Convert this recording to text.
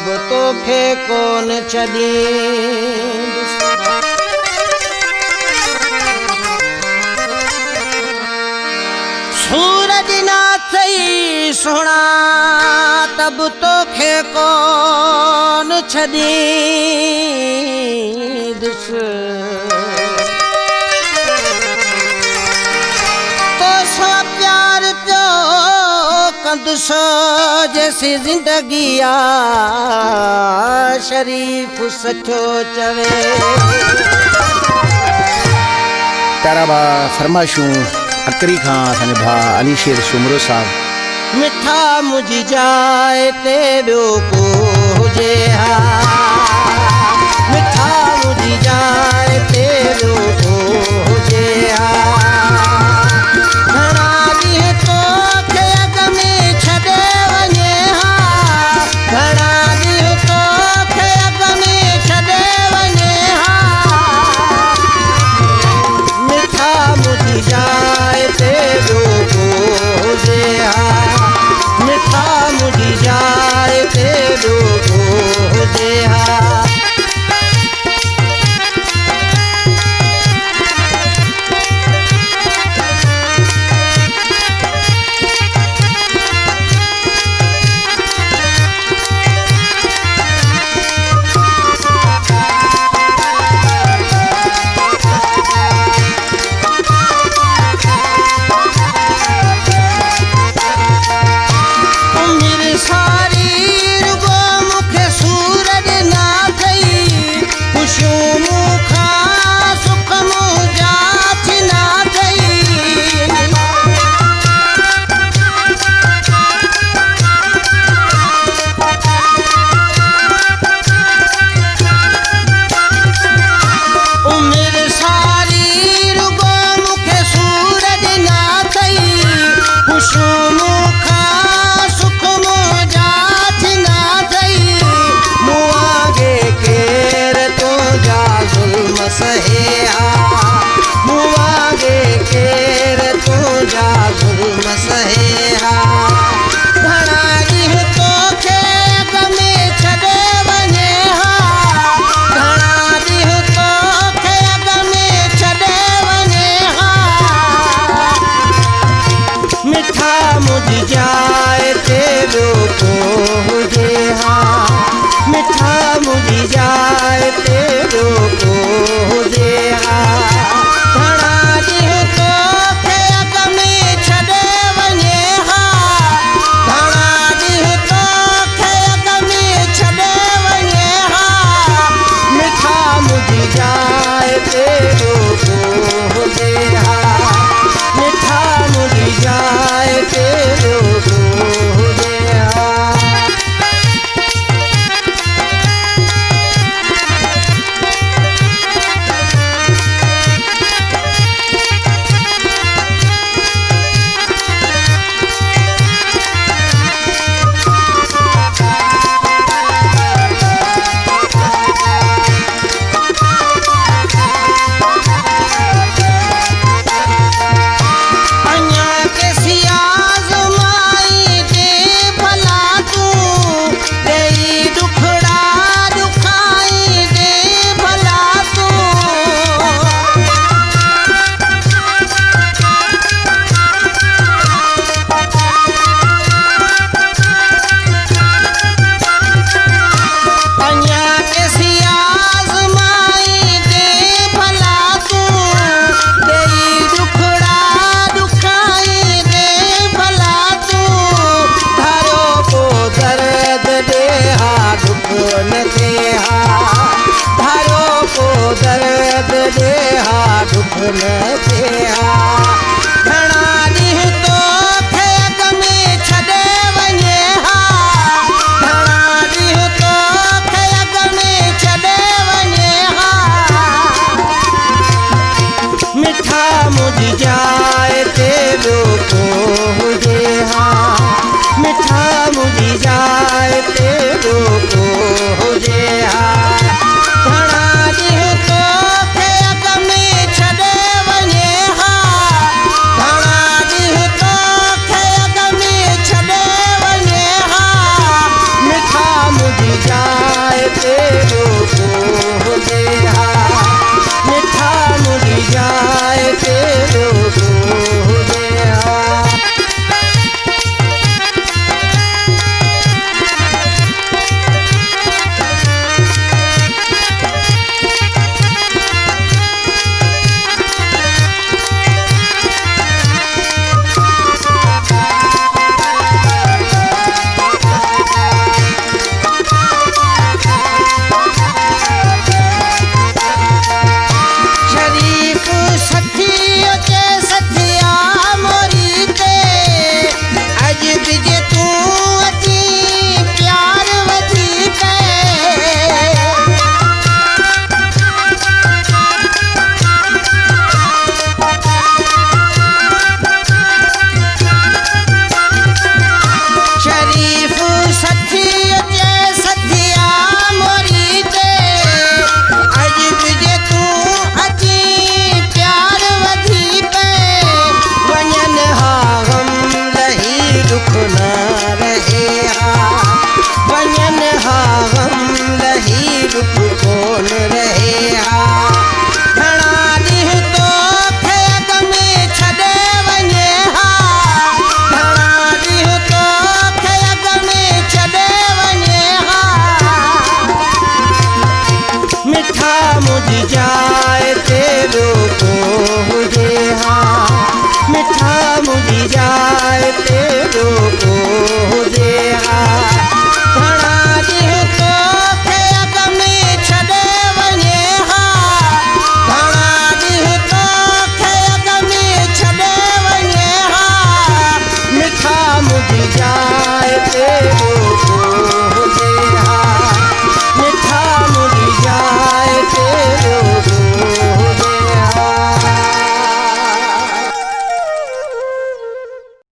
अब तोखे कोन छॾींदुसि। सूरज ना थई सोना तब तोखे कोन छॾींदुसि। तोसां प्यार पियो कंदुसि जैसी ज़िंदगी आ शरीफ़ सचो चवे। प्यारा बा फरमाइशूं अकरी खां असांजे भाउ अली शेर शुमरो साहब। मिठा मुझी जाए ते ॿियो को हुजे हा, मिठा मुझी जाए ते ॿियो को हुजे हा। घणा ॾींहं तोखे अॻ में छॾे वञे हा, घणा ॾींहं तोखे अॻ में छॾे वञे हा। मिठा मुझी जाए ते ॿियो को हुजे हा, मिठा मुझी जाए ते ॿियो को हुजे हा। बोल